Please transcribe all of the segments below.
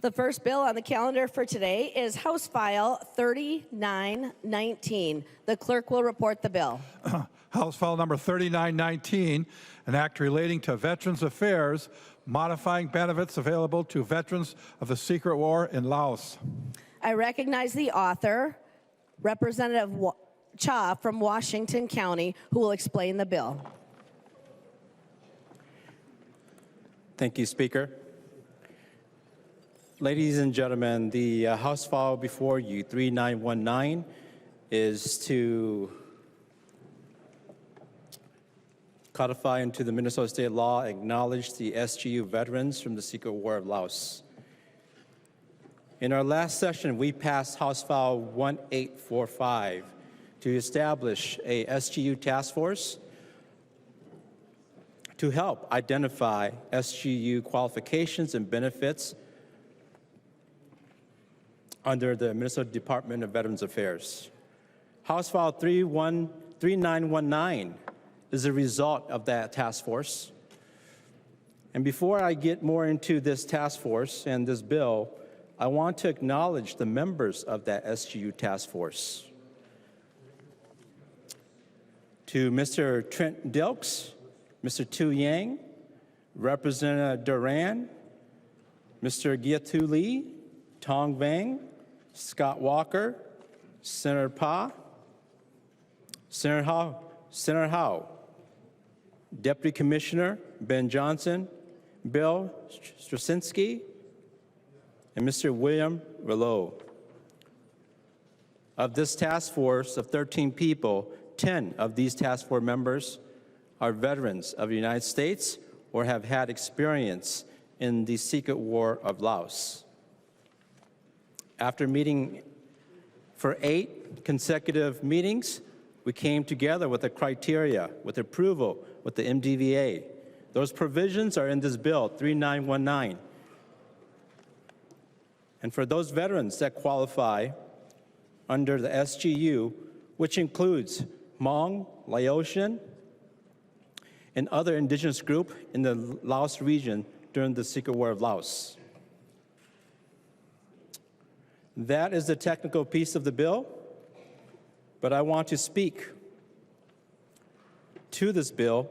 The first bill on the calendar for today is House File 3919. The clerk will report the bill. House File number 3919, an act relating to Veterans Affairs, modifying benefits available to veterans of the secret war in Laos. I recognize the author, Representative Cha from Washington County, who will explain the bill. Thank you, Speaker. Ladies and gentlemen, the House file before you, 3919, is to codify into the Minnesota state law, acknowledge the SGU veterans from the secret war of Laos. In our last session, we passed House File 1845 to establish a SGU task force to help identify SGU qualifications and benefits under the Minnesota Department of Veterans Affairs. House File 3919 is a result of that task force. And before I get more into this task force and this bill, I want to acknowledge the members of that SGU task force. To Mr. Trent Dilks, Mr. Tu Yang, Representative Duran, Mr. Gia-Tu Lee, Tong Vang, Scott Walker, Senator Pa, Senator Howe, Deputy Commissioner Ben Johnson, Bill Straczynski, and Mr. William Rouleau. Of this task force of 13 people, 10 of these task force members are veterans of the United States or have had experience in the secret war of Laos. After meeting for 8 consecutive meetings, we came together with a criteria, with approval, with the MDVA. Those provisions are in this bill, 3919. And for those veterans that qualify under the SGU, which includes Hmong, Laotian, and other indigenous groups in the Laos region during the secret war of Laos. That is the technical piece of the bill, but I want to speak to this bill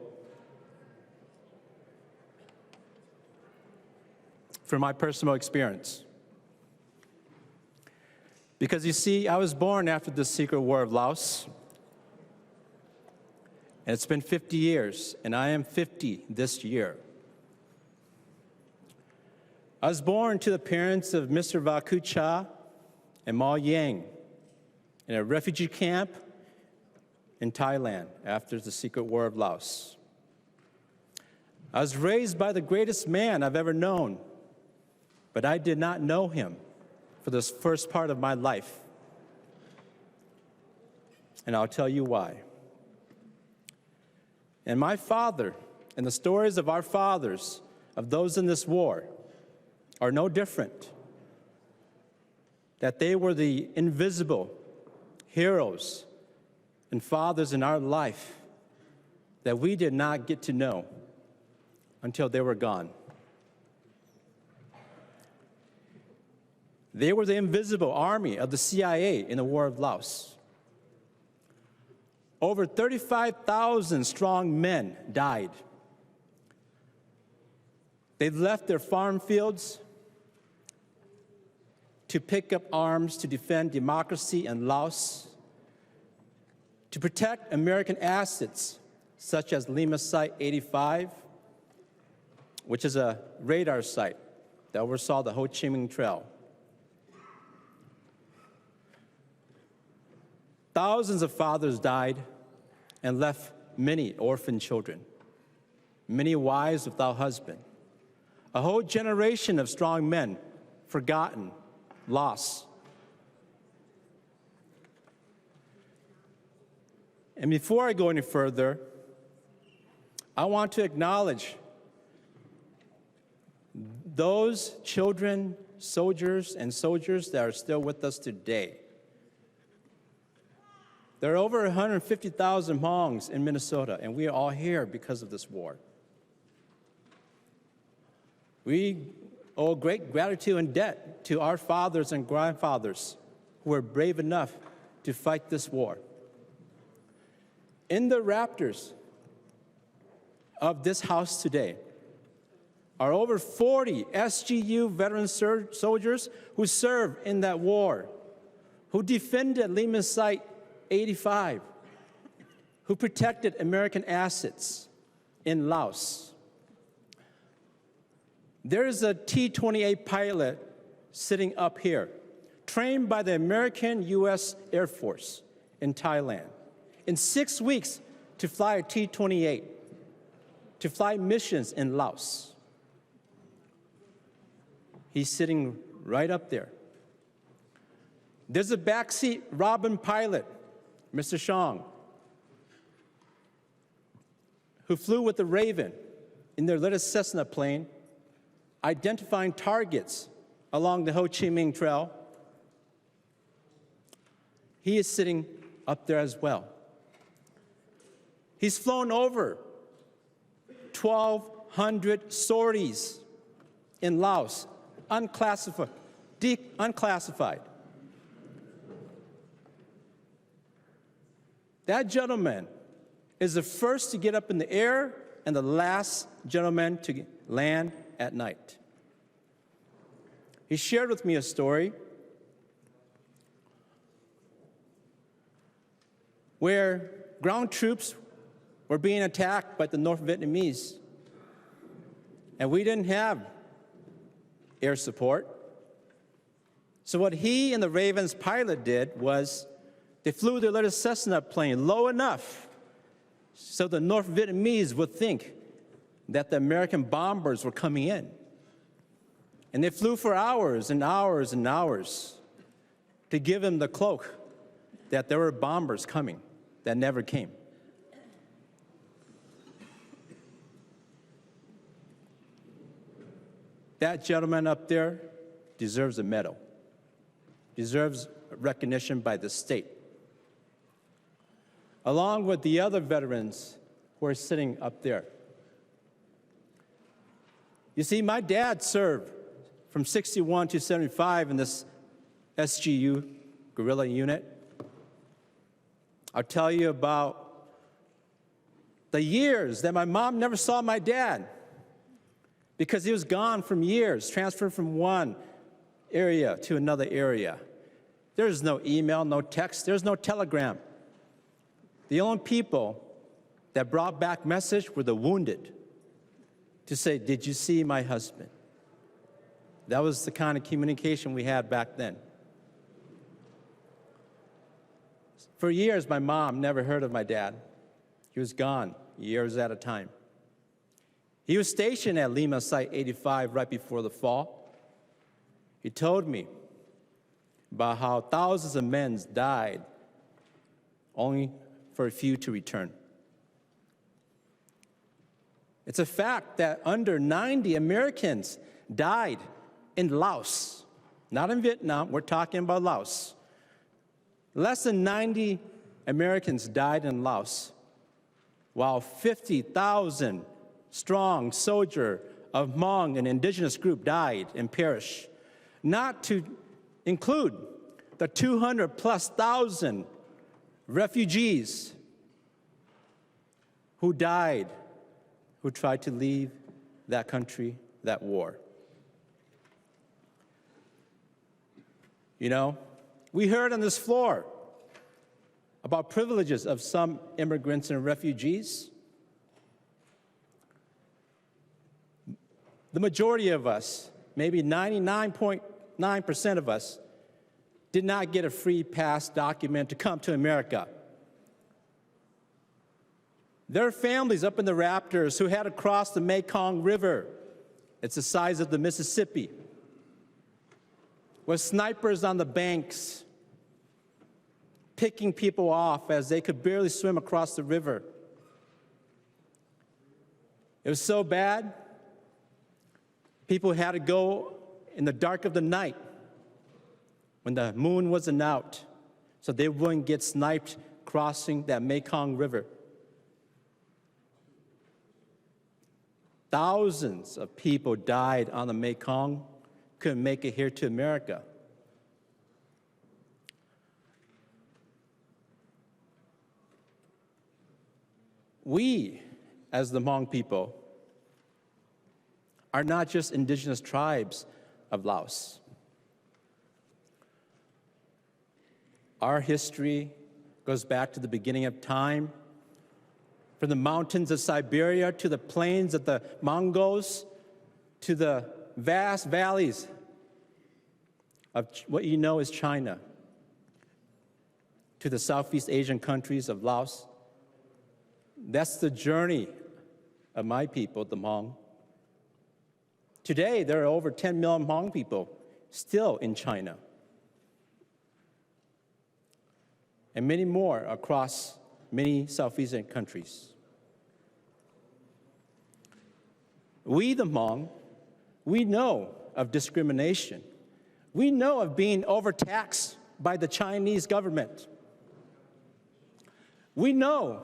from my personal experience. Because you see, I was born after the secret war of Laos, and it's been 50 years, and I am 50 this year. I was born to the parents of Mr. Vaku Cha and Ma Yang in a refugee camp in Thailand after the secret war of Laos. I was raised by the greatest man I've ever known, but I did not know him for this first part of my life. And I'll tell you why. And my father and the stories of our fathers, of those in this war, are no different. That they were the invisible heroes and fathers in our life that we did not get to know until they were gone. They were the invisible army of the CIA in the war of Laos. Over 35,000 strong men died. They left their farm fields to pick up arms to defend democracy in Laos, to protect American assets such as Lima Site 85, which is a radar site that oversaw the Ho Chi Minh Trail. Thousands of fathers died and left many orphan children, many wives without husband, a whole generation of strong men forgotten, lost. And before I go any further, I want to acknowledge those children, soldiers, and soldiers that are still with us today. There are over 150,000 Hmongs in Minnesota, and we are all here because of this war. owe great gratitude and debt to our fathers and grandfathers who were brave enough to fight this war. In the rafters of this house today are over 40 SGU veteran soldiers who served in that war, who defended Lehman Site 85, who protected American assets in Laos. There is a T-28 pilot sitting up here, trained by the American U.S. Air Force in Thailand. In 6 weeks to fly a T-28, to fly missions in Laos. He's sitting right up there. There's a backseat Robin pilot, Mr. Shong, who flew with the Raven in their latest Cessna plane, identifying targets along the Ho Chi Minh Trail. He is sitting up there as well. He's flown over 1,200 sorties in Laos, unclassified. That gentleman is the first to get up in the air and the last gentleman to land at night. He shared with me a story where ground troops were being attacked by the North Vietnamese, and we didn't have air support. So what he and the Ravens pilot did was they flew their little Cessna plane low enough so the North Vietnamese would think that the American bombers were coming in. And they flew for hours and hours and hours to give him the cloak that there were bombers coming that never came. That gentleman up there deserves a medal, deserves recognition by the state, along with the other veterans who are sitting up there. You see, my dad served from 61 to 75 in this SGU guerrilla unit. I'll tell you about the years that my mom never saw my dad because he was gone from years, transferred from one area to another area. There's no email, no text, there's no telegram. The only people that brought back message were the wounded to say, "Did you see my husband?" That was the kind of communication we had back then. For years, my mom never heard of my dad. He was gone years at a time. He was stationed at Lima Site 85 right before the fall. He told me about how thousands of men died only for a few to return. It's a fact that under 90 Americans died in Laos, not in Vietnam, we're talking about Laos. Less than 90 Americans died in Laos, while 50,000 strong soldier of Hmong, an indigenous group, died and perished, not to include the 200,000+ refugees who died, who tried to leave that country, that war. You know, we heard on this floor about privileges of some immigrants and refugees. The majority of us, maybe 99.9% of us, did not get a free pass document to come to America. There are families up in the rafters who had to cross the Mekong River. It's the size of the Mississippi, with snipers on the banks, picking people off as they could barely swim across the river. It was so bad, people had to go in the dark of the night when the moon wasn't out, so they wouldn't get sniped crossing that Mekong River. Thousands of people died on the Mekong, couldn't make it here to America. We, as the Hmong people, are not just indigenous tribes of Laos. Our history goes back to the beginning of time, from the mountains of Siberia to the plains of the Mongols to the vast valleys of what you know as China, to the Southeast Asian countries of Laos. That's the journey of my people, the Hmong. Today, there are over 10 million Hmong people still in China, and many more across many Southeast Asian countries. We, the Hmong, we know of discrimination. We know of being overtaxed by the Chinese government. We know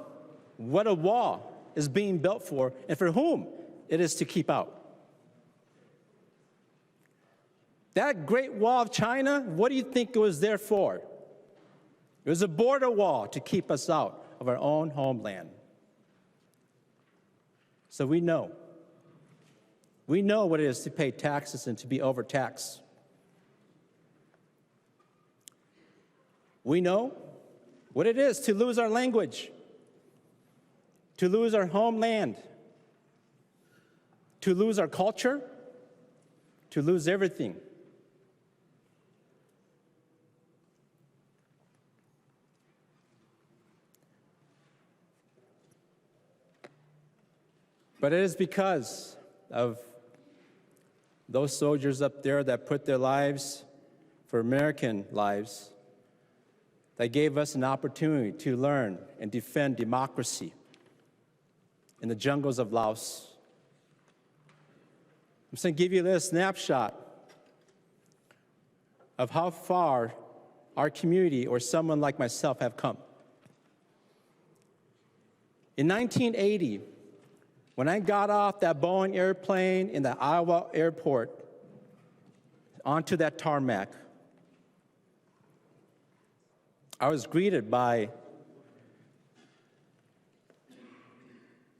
what a wall is being built for and for whom it is to keep out. That Great Wall of China, what do you think it was there for? It was a border wall to keep us out of our own homeland. So we know. We know what it is to pay taxes and to be overtaxed. We know what it is to lose our language, to lose our homeland, to lose our culture, to lose everything. But it is because of those soldiers up there that put their lives for American lives that gave us an opportunity to learn and defend democracy in the jungles of Laos. I'm just going to give you a little snapshot of how far our community or someone like myself have come. In 1980, when I got off that Boeing airplane in the Iowa airport onto that tarmac, I was greeted by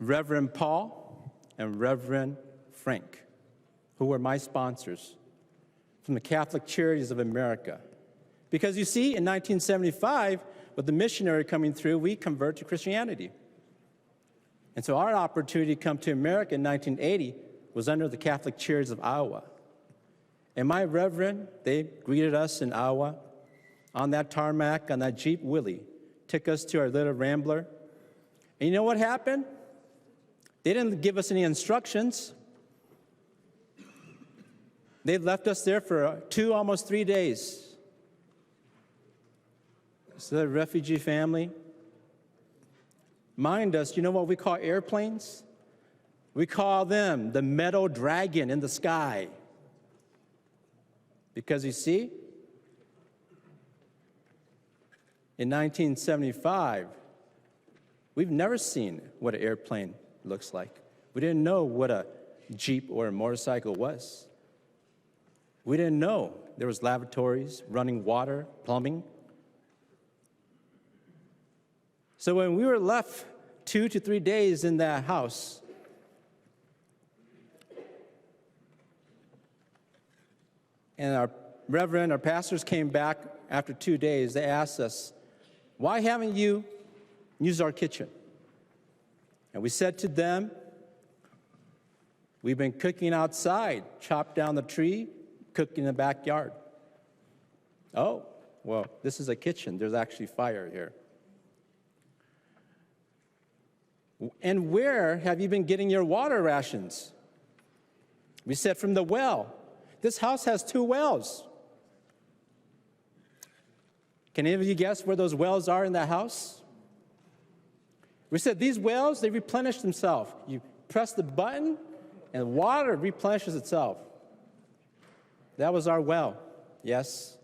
Reverend Paul and Reverend Frank, who were my sponsors from the Catholic Charities of America. Because you see, in 1975, with the missionary coming through, we converted to Christianity. And so our opportunity to come to America in 1980 was under the Catholic Charities of Iowa. And my reverend, they greeted us in Iowa on that tarmac, on that Jeep Willie, took us to our little Rambler. And you know what happened? They didn't give us any instructions. They left us there for 2, almost 3 days. So the refugee family. Mind us, you know what we call airplanes? We call them the metal dragon in the sky. Because you see, in 1975, we've never seen what an airplane looks like. We didn't know what a Jeep or a motorcycle was. We didn't know there was lavatories, running water, plumbing. So when we were left 2 to 3 days in that house, and our reverend, our pastors came back after 2 days, they asked us, why haven't you used our kitchen? And we said to them, we've been cooking outside, chopped down the tree, cooked in the backyard. Oh, well, this is a kitchen. There's actually fire here. And where have you been getting your water rations? We said, from the well. This house has 2 wells. Can any of you guess where those wells are in that house? We said, these wells, they replenish themselves. You press the button, and water replenishes itself. That was our well, yes.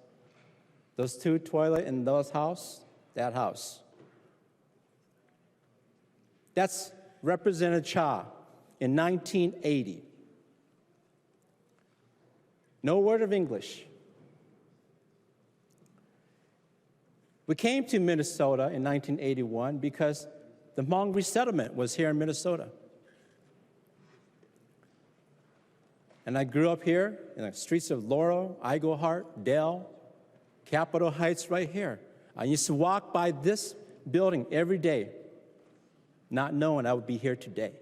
Those 2 toilets in those house, that house. That's Representative Cha in 1980. No word of English. We came to Minnesota in 1981 because the Hmong resettlement was here in Minnesota. And I grew up here in the streets of Laurel, Eaglehart, Dell, Capitol Heights right here. I used to walk by this building every day, not knowing I would be here today.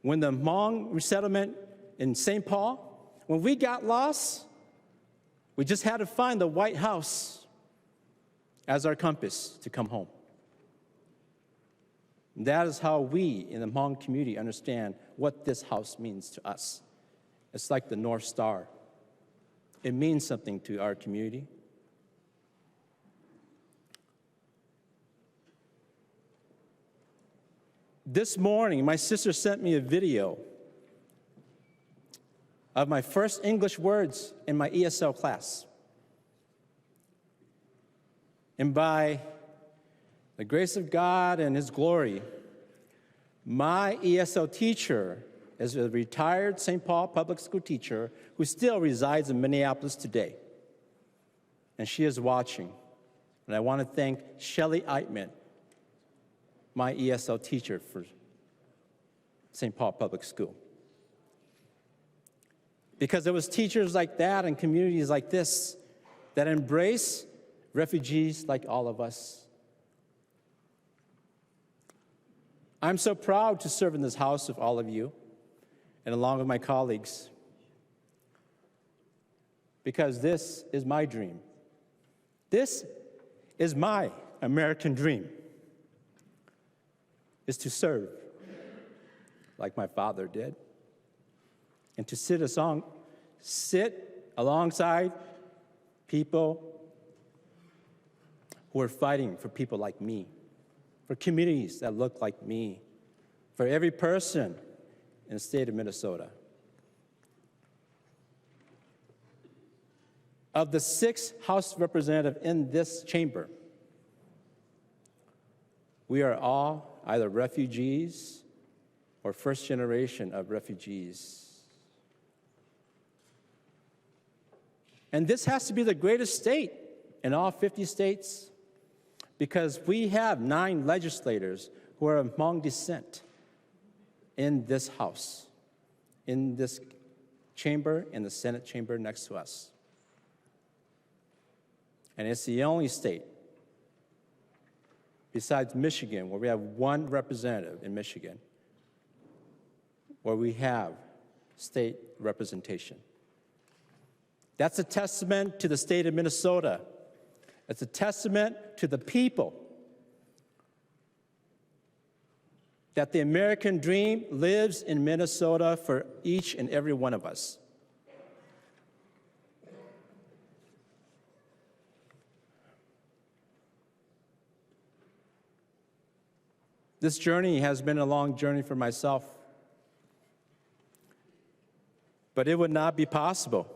When the Hmong resettlement in St. Paul, when we got lost, we just had to find the White House as our compass to come home. And that is how we in the Hmong community understand what this house means to us. It's like the North Star. It means something to our community. This morning, my sister sent me a video of my first English words in my ESL class. And by the grace of God and His glory, my ESL teacher is a retired St. Paul public school teacher who still resides in Minneapolis today. And she is watching. And I want to thank Shelley Eitman, my ESL teacher for St. Paul Public School. Because it was teachers like that and communities like this that embrace refugees like all of us. I'm so proud to serve in this house with all of you and along with my colleagues, because this is my dream. This is my American dream, is to serve like my father did, and to sit alongside people who are fighting for people like me, for communities that look like me, for every person in the state of Minnesota. Of the 6 House representatives in this chamber, we are all either refugees or first generation of refugees. And this has to be the greatest state in all 50 states, because we have 9 legislators who are of Hmong descent in this House, in this chamber, in the Senate chamber next to us. And it's the only state, besides Michigan, where we have 1 representative in Michigan, where we have state representation. That's a testament to the state of Minnesota. It's a testament to the people that the American dream lives in Minnesota for each and every one of us. This journey has been a long journey for myself, but it would not be possible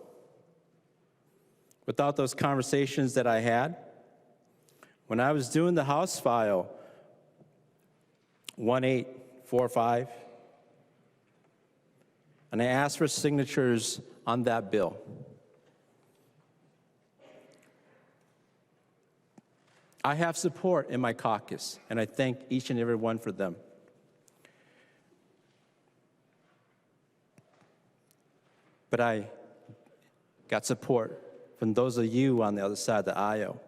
without those conversations that I had. When I was doing the House File 1845, and I asked for signatures on that bill, I have support in my caucus, and I thank each and every one for them. But I got support from those of you on the other side of the aisle.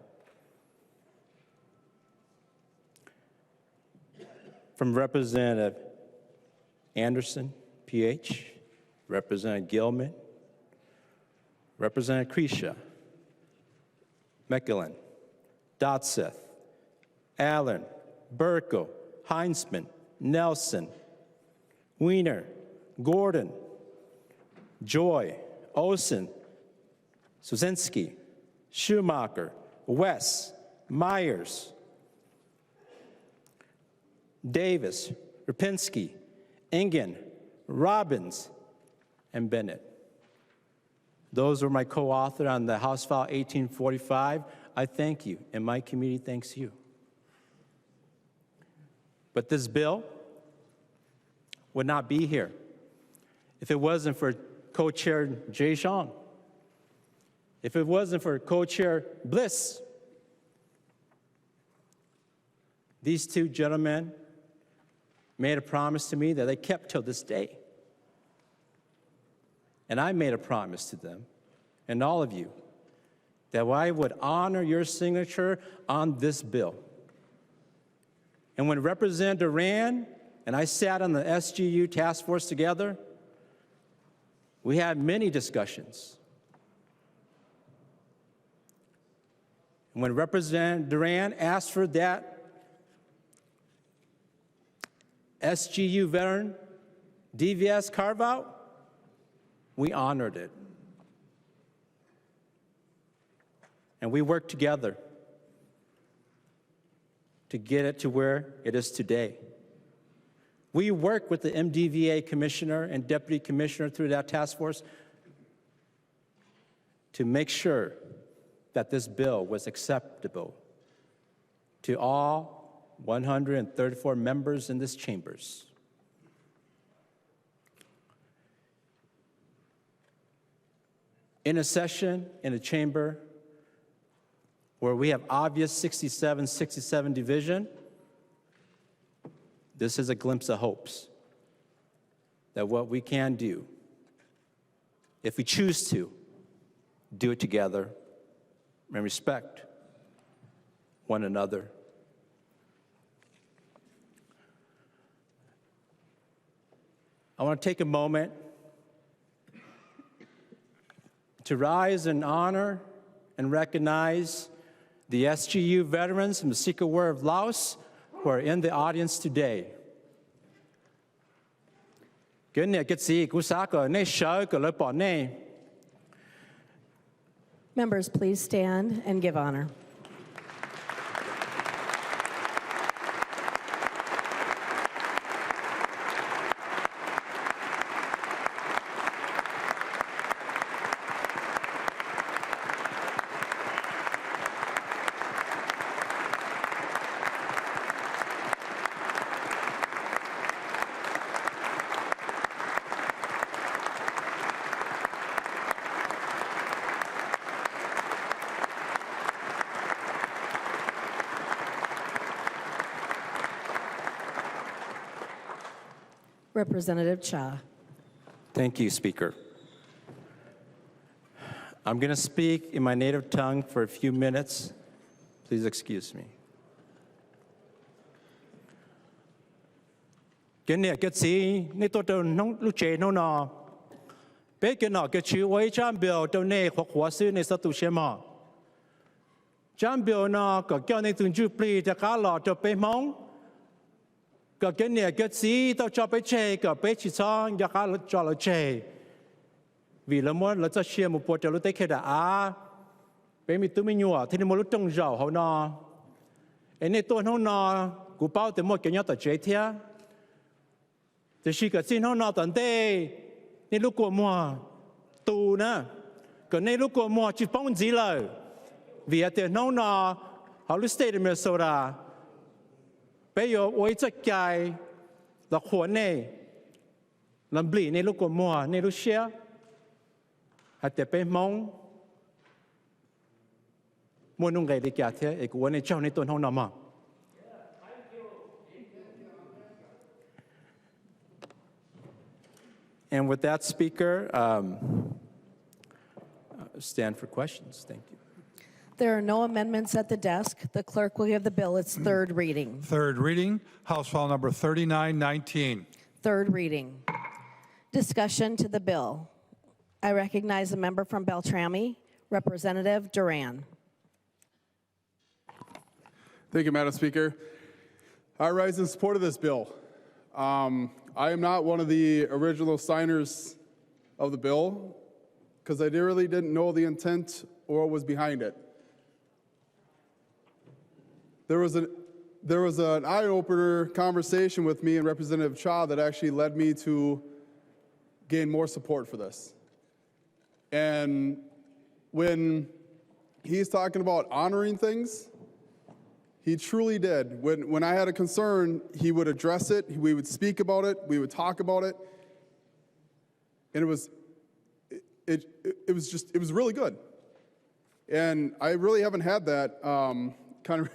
From Representative Anderson, PH, Representative Gilman, Representative Crecia, McGillen, Dotseth, Allen, Burko, Heinzman, Nelson, Wiener, Gordon, Joy, Olson, Suzinski, Schumacher, West, Myers, Davis, Rapinski, Ingen, Robbins, and Bennett. Those were my co-authors on the House File 1845. I thank you, and my community thanks you. But this bill would not be here if it wasn't for co-chair Jay Shang, if it wasn't for co-chair Bliss. These two gentlemen made a promise to me that they kept till this day. And I made a promise to them and all of you that I would honor your signature on this bill. And when Representative Duran and I sat on the SGU task force together, we had many discussions. And when Representative Duran asked for that SGU veteran DVS carve-out, we honored it. And we worked together to get it to where it is today. We worked with the MDVA commissioner and deputy commissioner through that task force to make sure that this bill was acceptable to all 134 members in this chambers. In a session in a chamber where we have obvious 67 division, this is a glimpse of hopes that what we can do, if we choose to, do it together and respect one another. I want to take a moment to rise and honor and recognize the SGU veterans from the Secret War of Laos who are in the audience today. Members, please stand and give honor. Representative Cha. Thank you, Speaker. I'm going to speak in my native tongue for a few minutes. Please excuse me. Cái này cái gì tao cho bé chơi cái bé chỉ sang nhà cá cho nó chơi vì là muốn là cho xe một bộ cho nó tới khi đã bé mi tụi mình nhua thì nó lúc trông giàu họ nó anh ấy tôi nó cụ bao từ một cái nhà tài chế thế thì khi cái xin nó tận đây nên lúc của mua tù nè cái này lúc của mua chỉ phong gì rồi vì ở nó họ lúc stay in Minnesota bây giờ với chất cái là khuẩn này làm bỉ này lúc của mùa này lúc xé hạt để bên mong muốn nông nghiệp đi cả thế của này cho này tuần hôm nào mà And with that, Speaker, stand for questions. Thank you. There are no amendments at the desk. The clerk will give the bill its third reading. Third reading, House File Number 3919. Third reading. Discussion to the bill. I recognize a member from Beltrami, Representative Duran. Thank you, Madam Speaker. I rise in support of this bill. I am not one of the original signers of the bill because I really didn't know the intent or what was behind it. There was an eye-opener conversation with me and Representative Cha that actually led me to gain more support for this. And when he's talking about honoring things, He truly did. When I had a concern, he would address it. We would speak about it. We would talk about it. And it was really good. And I really haven't had that kind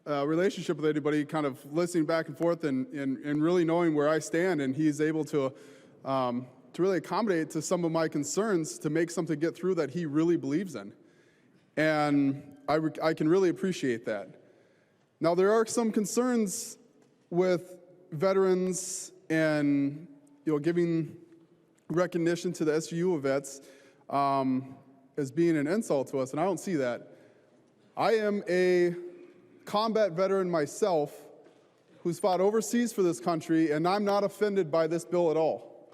of relationship with anybody, kind of listening back and forth and really knowing where I stand. And he's able to really accommodate to some of my concerns to make something get through that he really believes in. And I can really appreciate that. Now, there are some concerns with veterans and giving recognition to the SGU vets as being an insult to us, and I don't see that. I am a combat veteran myself who's fought overseas for this country, and I'm not offended by this bill at all.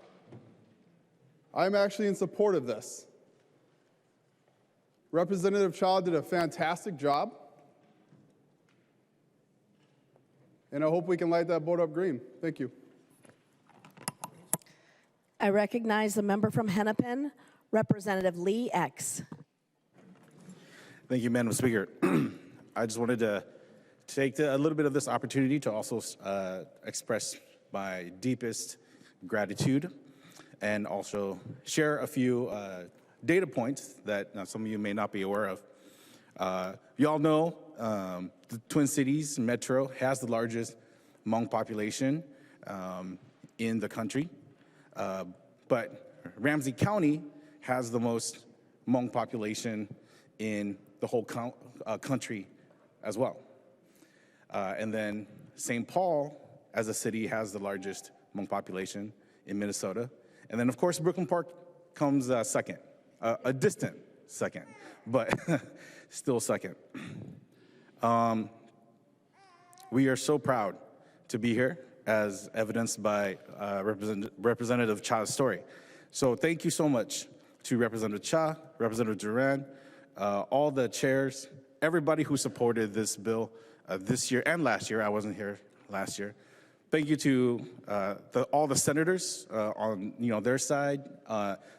I'm actually in support of this. Representative Cha did a fantastic job, and I hope we can light that boat up green. Thank you. I recognize the member from Hennepin, Representative Lee X. Thank you, Madam Speaker. I just wanted to take a little bit of this opportunity to also express my deepest gratitude and also share a few data points that some of you may not be aware of. You all know the Twin Cities Metro has the largest Hmong population in the country, but Ramsey County has the most Hmong population in the whole country as well. And then St. Paul, as a city, has the largest Hmong population in Minnesota. And then, of course, Brooklyn Park comes second, a distant second, but still second. We are so proud to be here, as evidenced by Representative Cha's story. So thank you so much to Representative Cha, Representative Duran, all the chairs, everybody who supported this bill this year and last year. I wasn't here last year. Thank you to all the senators on their side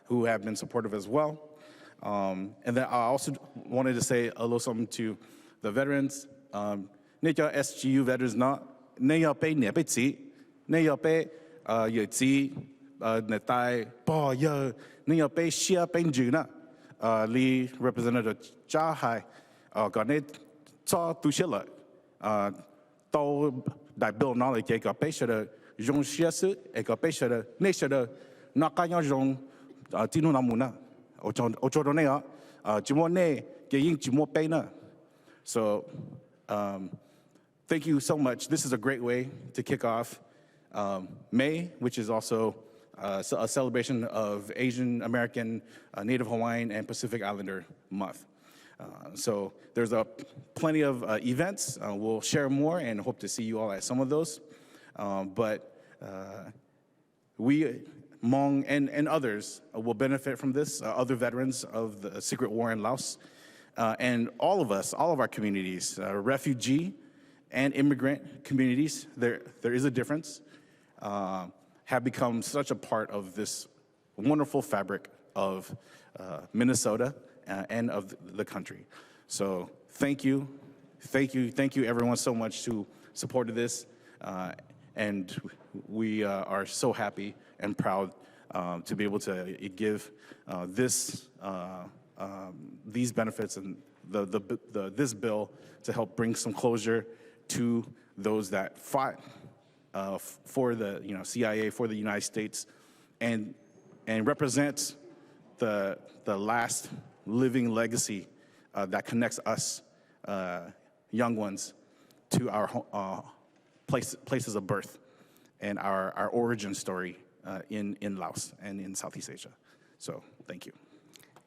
who have been supportive as well. And then I also wanted to say a little something to the veterans. Nika SGU veterans not ne pay ne pay chi ne pay ye chi ne tai bo ye ne pay shia pay juna Lee Representative Cha Hai ga ne cha tu shila to đại biểu nói là cái bây giờ dùng xe sự cái bây giờ này giờ nó cái nhau dùng tin nó nằm na ở chỗ đó này chỉ muốn này cái những chỉ muốn bay nữa. So thank you so much. This is a great way to kick off May, which is also a celebration of Asian American, Native Hawaiian, and Pacific Islander month. So there's plenty of events. We'll share more and hope to see you all at some of those. But we, Hmong and others, will benefit from this, other veterans of the secret war in Laos. And all of us, all of our communities, refugee and immigrant communities, there is a difference, have become such a part of this wonderful fabric of Minnesota and of the country. So thank you everyone so much who supported this. And we are so happy and proud to be able to give these benefits and this bill to help bring some closure to those that fought for the CIA, for the United States, and represents the last living legacy that connects us young ones to our places of birth and our origin story in Laos and in Southeast Asia. So thank you.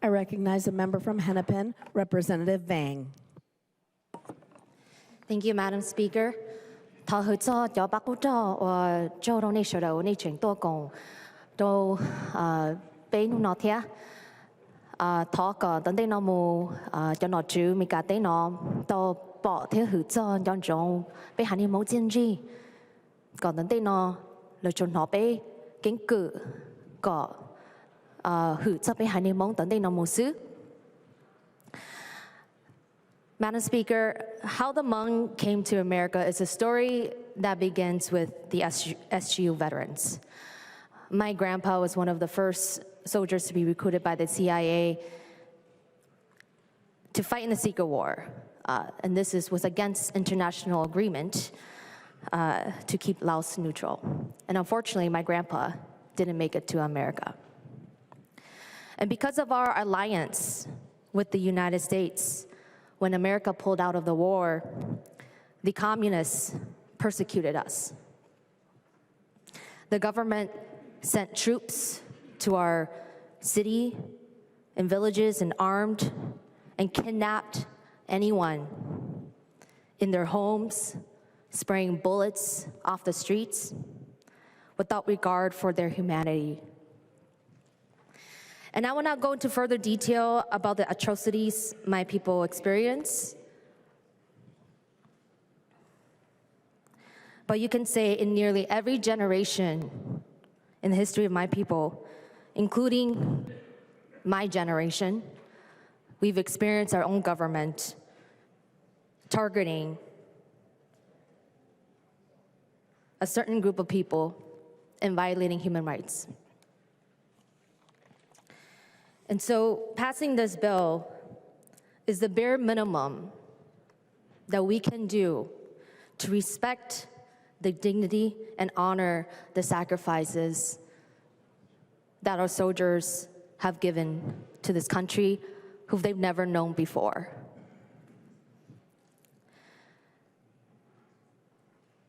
I recognize a member from Hennepin, Representative Vang. Thank you, Madam Speaker. Thọ hữu cho cho bác cô cho đâu này sở đầu này chuyển tổ công đâu bên nó thế thọ có tận đây nó mù cho nó chữ mình cả đây nó tao bỏ theo hữu cho trong bên hành hình mẫu chiến gì còn tận đây nó là cho nó bên kiến cử có hữu cho bên hành hình mẫu tận đây nó mù xứ Madam Speaker, how the Hmong came to America is a story that begins with the SGU veterans. My grandpa was one of the first soldiers to be recruited by the CIA to fight in the Secret War. And this was against international agreement to keep Laos neutral. And unfortunately, my grandpa didn't make it to America. And because of our alliance with the United States, when America pulled out of the war, the communists persecuted us. The government sent troops to our city and villages and armed and kidnapped anyone in their homes, spraying bullets off the streets without regard for their humanity. And I will not go into further detail about the atrocities my people experience. But you can say in nearly every generation in the history of my people, including my generation, we've experienced our own government targeting a certain group of people and violating human rights. And so passing this bill is the bare minimum that we can do to respect the dignity and honor the sacrifices that our soldiers have given to this country who they've never known before.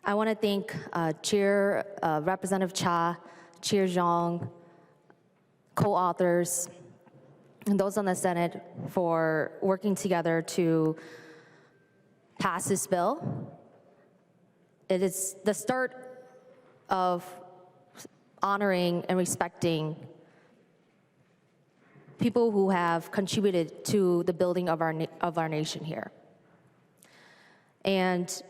I want to thank Chair Representative Cha, Chair Zhang, co-authors, and those on the Senate for working together to pass this bill. It is the start of honoring and respecting people who have contributed to the building of our nation here. And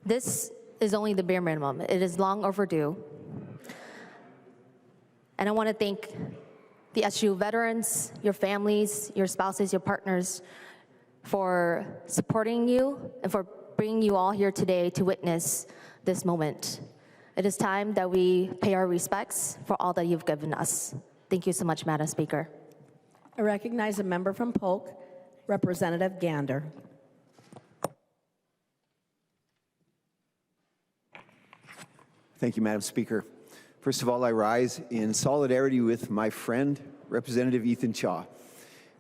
this is only the bare minimum. It is long overdue. And I want to thank the SGU veterans, your families, your spouses, your partners for supporting you and for bringing you all here today to witness this moment. It is time that we pay our respects for all that you've given us. Thank you so much, Madam Speaker. I recognize a member from Polk, Representative Gander. Thank you, Madam Speaker. First of all, I rise in solidarity with my friend, Representative Ethan Cha.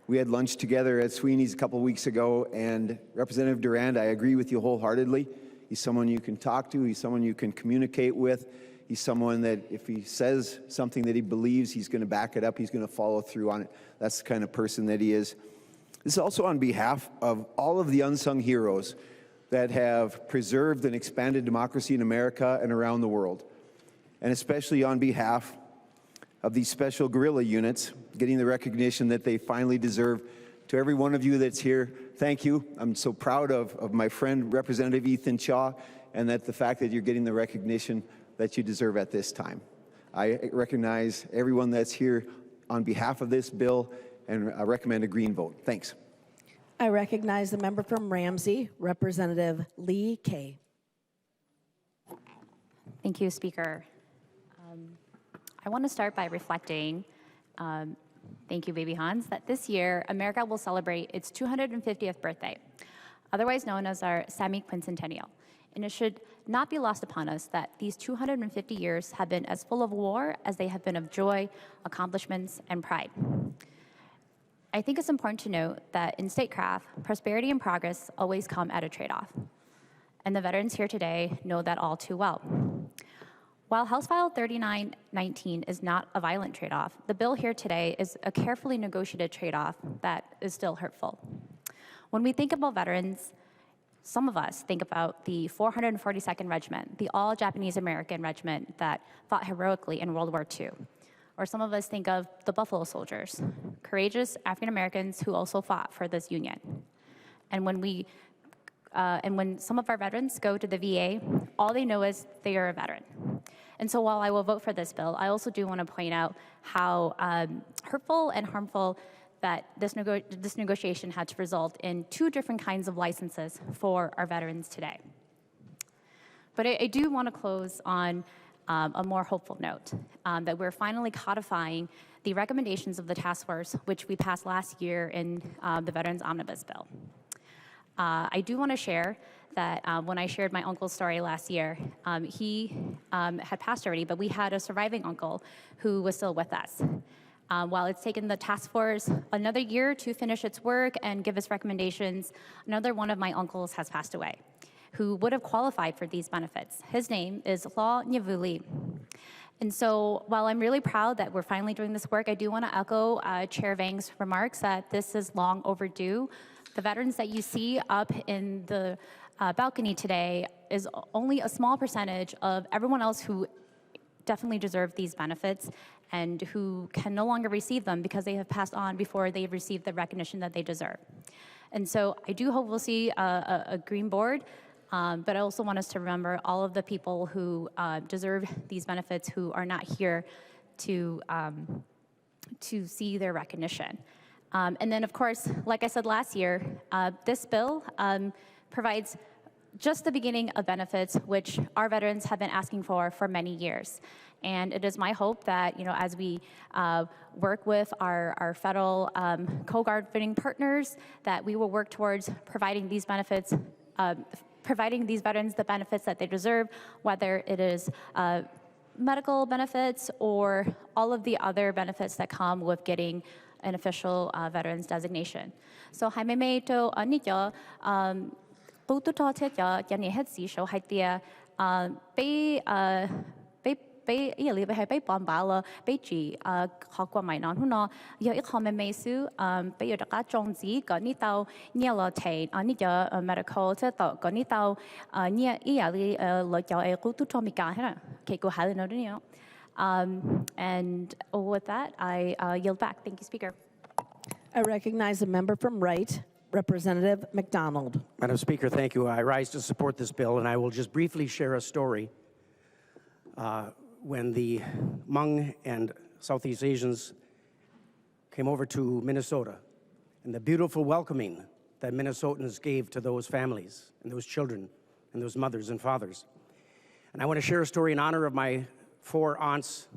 We had lunch together at Sweeney's a couple weeks ago, and Representative Durand, I agree with you wholeheartedly. He's someone you can talk to, he's someone you can communicate with, he's someone that if he says something that he believes, he's going to back it up, he's going to follow through on it. That's the kind of person that he is. This is also on behalf of all of the unsung heroes that have preserved and expanded democracy in America and around the world, and especially on behalf of these special guerrilla units getting the recognition that they finally deserve. To every one of you that's here, thank you. I'm so proud of my friend, Representative Ethan Cha, and that the fact that you're getting the recognition that you deserve at this time. I recognize everyone that's here on behalf of this bill, and I recommend a green vote. Thanks. I recognize the member from Ramsey, Representative Lee Kay. Thank you, Speaker. I want to start by reflecting, thank you, Baby Hans, that this year America will celebrate its 250th birthday, otherwise known as our semi-quincentennial. And it should not be lost upon us that these 250 years have been as full of war as they have been of joy, accomplishments, and pride. I think it's important to note that in statecraft, prosperity and progress always come at a trade-off. And the veterans here today know that all too well. While House File 3919 is not a violent trade-off, the bill here today is a carefully negotiated trade-off that is still hurtful. When we think about veterans, some of us think about the 442nd Regiment, the all-Japanese American regiment that fought heroically in World War II. Or some of us think of the Buffalo Soldiers, courageous African Americans who also fought for this union. And when some of our veterans go to the VA, all they know is they are a veteran. And so while I will vote for this bill, I also do want to point out how hurtful and harmful that this negotiation had to result in 2 different kinds of licenses for our veterans today. But I do want to close on a more hopeful note, that we're finally codifying the recommendations of the task force, which we passed last year in the Veterans Omnibus Bill. I do want to share that when I shared my uncle's story last year, he had passed already, but we had a surviving uncle who was still with us. While it's taken the task force another year to finish its work and give its recommendations, another one of my uncles has passed away who would have qualified for these benefits. His name is Law Nyavuli. And so while I'm really proud that we're finally doing this work, I do want to echo Chair Vang's remarks that this is long overdue. The veterans that you see up in the balcony today is only a small percentage of everyone else who definitely deserve these benefits and who can no longer receive them because they have passed on before they've received the recognition that they deserve. And so I do hope we'll see a green board, but I also want us to remember all of the people who deserve these benefits who are not here to see their recognition. And then, of course, like I said last year, this bill provides just the beginning of benefits which our veterans have been asking for many years. And it is my hope that, as we work with our federal co-governing partners, that we will work towards providing these benefits, providing these veterans the benefits that they deserve, whether it is medical benefits or all of the other benefits that come with getting an official veterans designation. So hai me to anitya to ya yani het si show hai tia be really hai be bombala be ji học qua mai non hu no yo ik home me su be yo da zhong ji ga ni tao nia lo tai ani ja medical te to ga ni tao nia ya li lo jiao e ku tu to mi ga ha ke go ha no ni. And with that, I yield back. Thank you, Speaker. I recognize a member from Wright, Representative McDonald. Madam Speaker, thank you. I rise to support this bill, and I will just briefly share a story. When the Hmong and Southeast Asians came over to Minnesota, and the beautiful welcoming that Minnesotans gave to those families and those children and those mothers and fathers. And I want to share a story in honor of my 4 aunts,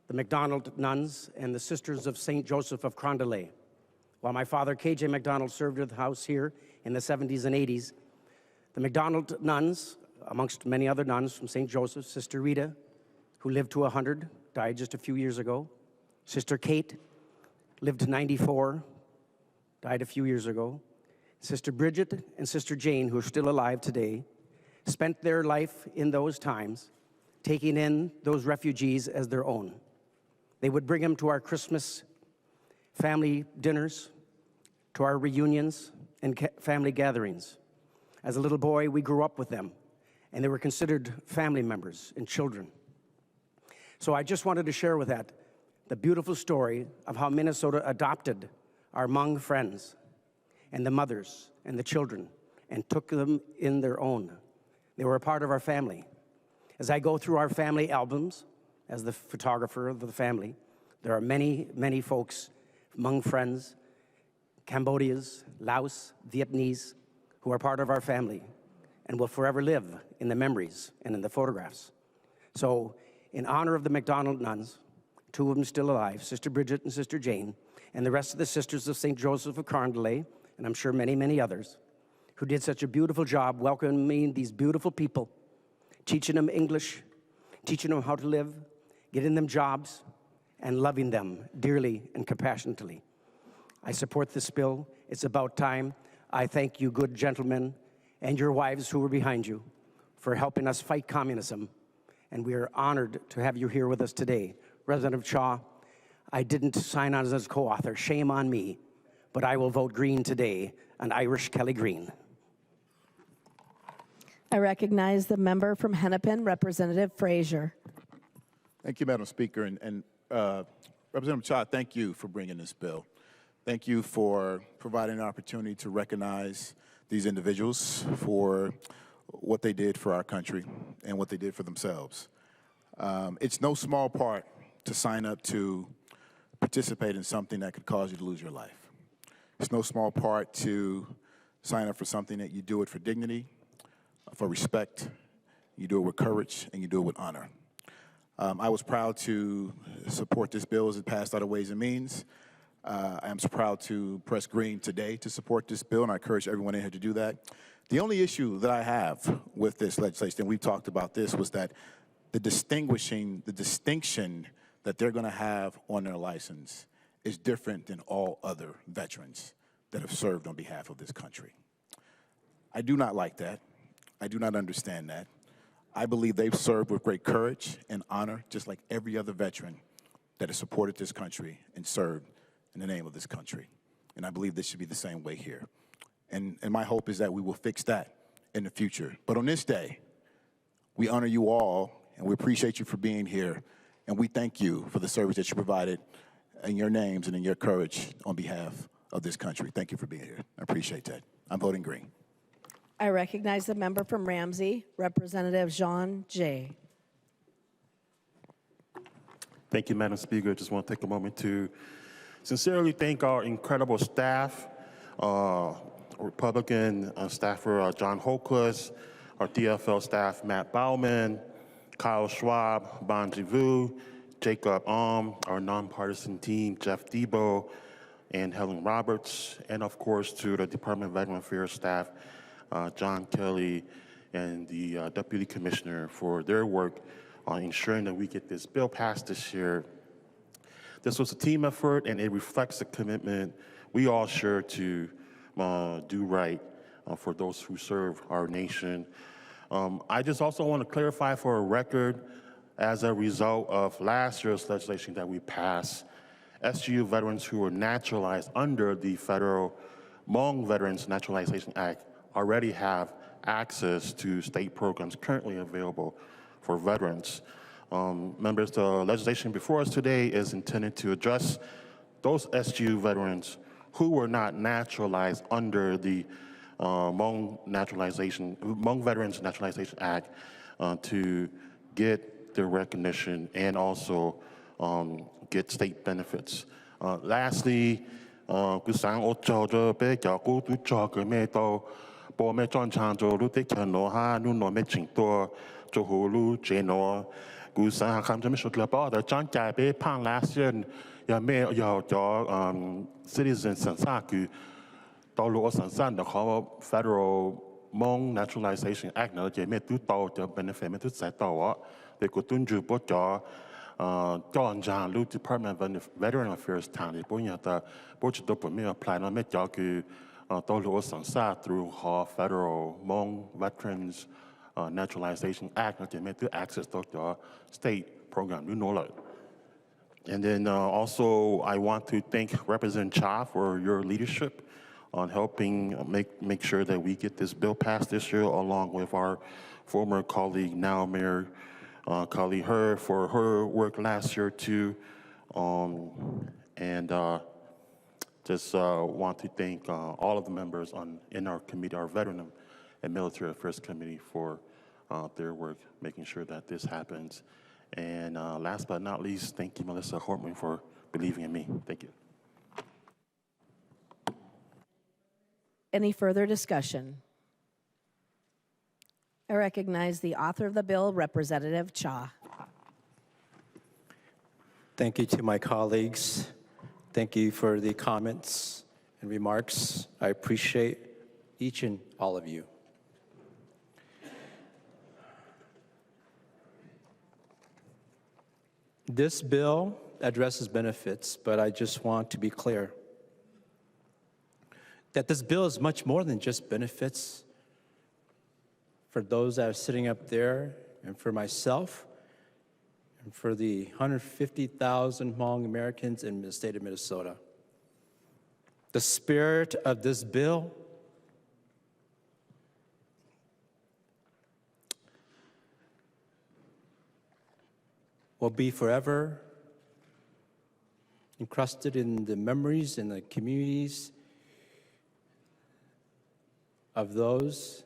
the MacDonald nuns, and the Sisters of St. Joseph of Carondelet. While my father, K.J. MacDonald, served at the house here in the 70s and 80s, the MacDonald nuns, amongst many other nuns from St. Joseph, Sister Rita, who lived to 100, died just a few years ago. Sister Kate lived to 94, died a few years ago. Sister Bridget and Sister Jane, who are still alive today, spent their life in those times taking in those refugees as their own. They would bring them to our Christmas family dinners, to our reunions and family gatherings. As a little boy, we grew up with them, and they were considered family members and children. So I just wanted to share with that the beautiful story of how Minnesota adopted our Hmong friends and the mothers and the children and took them in their own. They were a part of our family. As I go through our family albums, as the photographer of the family, there are many, many folks, Hmong friends, Cambodians, Laos, Vietnamese, who are part of our family and will forever live in the memories and in the photographs. So in honor of the MacDonald nuns, 2 of them still alive, Sister Bridget and Sister Jane, and the rest of the Sisters of St. Joseph of Carondelet, and I'm sure many, many others, who did such a beautiful job welcoming these beautiful people, teaching them English, teaching them how to live, getting them jobs, and loving them dearly and compassionately. I support this bill. It's about time. I thank you, good gentlemen, and your wives who were behind you for helping us fight communism. And we are honored to have you here with us today. Representative Cha, I didn't sign on as co-author. Shame on me. But I will vote green today, an Irish Kelly Green. I recognize the member from Hennepin, Representative Frazier. Thank you, Madam Speaker. And Representative Cha, thank you for bringing this bill. Thank you for providing an opportunity to recognize these individuals for what they did for our country and what they did for themselves. It's no small part to sign up to participate in something that could cause you to lose your life. It's no small part to sign up for something that you do it for dignity, for respect, you do it with courage, and you do it with honor. I was proud to support this bill as it passed out of Ways and Means. I am so proud to press green today to support this bill, and I encourage everyone in here to do that. The only issue that I have with this legislation, and we've talked about this, was that the distinction that they're going to have on their license is different than all other veterans that have served on behalf of this country. I do not like that. I do not understand that. I believe they've served with great courage and honor, just like every other veteran that has supported this country and served in the name of this country. And I believe this should be the same way here. And my hope is that we will fix that in the future. But on this day, we honor you all, and we appreciate you for being here, and we thank you for the service that you provided in your names and in your courage on behalf of this country. Thank you for being here. I appreciate that. I'm voting green. I recognize the member from Ramsey, Representative Jean Jay. Thank you, Madam Speaker. I just want to take a moment to sincerely thank our incredible staff, Republican staffer John Holquist, our DFL staff Matt Bauman, Kyle Schwab, Banji Vu, Jacob our nonpartisan team Jeff Debo, and Helen Roberts, and of course to the Department of Veteran Affairs staff, John Kelly and the Deputy Commissioner for their work on ensuring that we get this bill passed this year. This was a team effort, and it reflects the commitment we all share to do right for those who serve our nation. I just also want to clarify for a record, as a result of last year's legislation that we passed, SGU veterans who were naturalized under the Federal Hmong Veterans Naturalization Act already have access to state programs currently available for veterans. Members, the legislation before us today is intended to address those SGU veterans who were not naturalized under the Hmong Veterans Naturalization Act to get the recognition and also get state benefits. Lastly, bộ mẹ chọn chàng cho lúc tết chàng nó ha nu nó mẹ chỉnh tua cho hồ lu chế nó cú sáng hàng cho mẹ sốt là bao đó chọn chạy bé phang last year ya mẹ ya cho citizen สัญชาติคือตลอดสัญชาติเขา Federal Hmong Naturalization Act นะจะแม่ตู้โตจะ benefit แม่ตู้ใส่ต่อวะแต่กูตุ้นจูปจจอนจางลูก Department of Veteran Affairs ทางนี้ปุ่นอย่างแต่ปุ่นจะตัวปุ่นไม่ apply นะแม่จ่อคือthrough Federal Hmong Veterans Naturalization Act to make access to the state program. And then also I want to thank Representative Cha for your leadership on helping make sure that we get this bill passed this year, along with our former colleague, now Mayor Kali Her, for her work last year too. Just want to thank all of the members in our committee, our Veteran and Military Affairs Committee, for their work, making sure that this happens. And last but not least, thank you, Melissa Hortman, for believing in me. Thank you. Any further discussion? I recognize the author of the bill, Representative Cha. Thank you to my colleagues. Thank you for the comments and remarks. I appreciate each and all of you. This bill addresses benefits, but I just want to be clear that this bill is much more than just benefits for those that are sitting up there and for myself and for the 150,000 Hmong Americans in the state of Minnesota. The spirit of this bill will be forever encrusted in the memories and the communities of those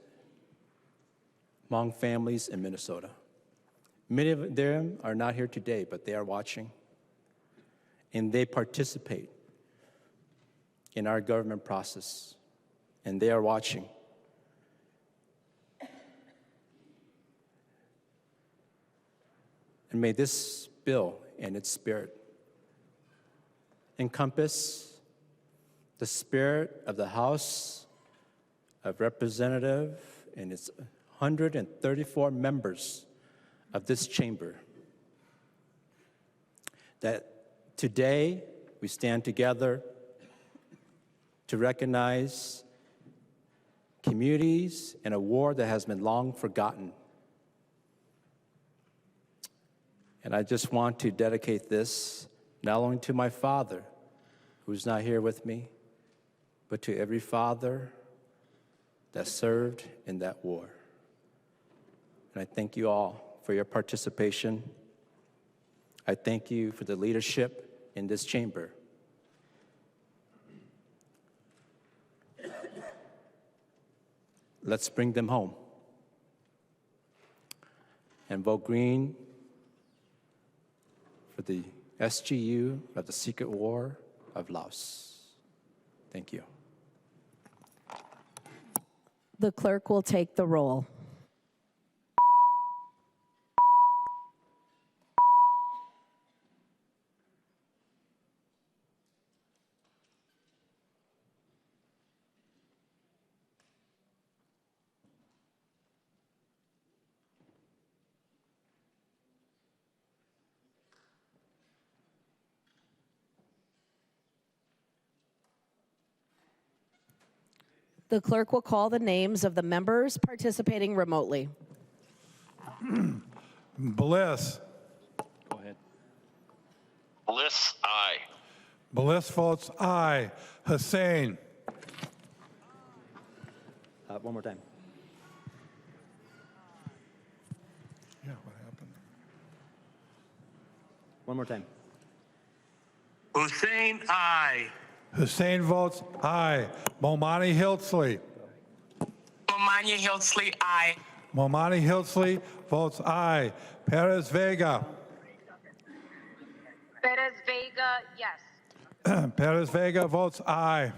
Hmong families in Minnesota. Many of them are not here today, but they are watching, and they participate in our government process, and they are watching. And may this bill and its spirit encompass the spirit of the House of Representatives and its 134 members of this chamber. That today we stand together to recognize communities in a war that has been long forgotten. And I just want to dedicate this not only to my father, who's not here with me, but to every father that served in that war. And I thank you all for your participation. I thank you for the leadership in this chamber. Let's bring them home. And vote green for the SGU of the Secret War of Laos. Thank you. The clerk will take the roll. The clerk will call the names of the members participating remotely. Bliss. Go ahead. Bliss, aye. Bliss votes aye. Hussein. One more time. Yeah, what happened? One more time. Hussein, aye. Hussein votes aye. Momani Hiltsley. Momanya Hiltsley, aye. Momani Hiltsley votes aye. Perez Vega. Perez Vega, yes. Perez Vega votes aye.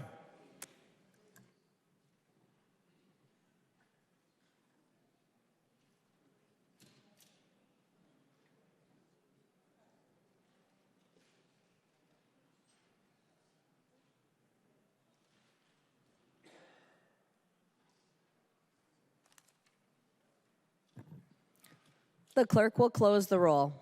The clerk will close the roll.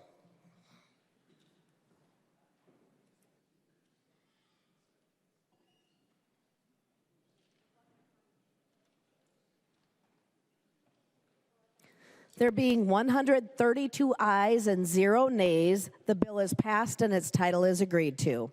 There being 132 ayes and 0 nays, the bill is passed and its title is agreed to.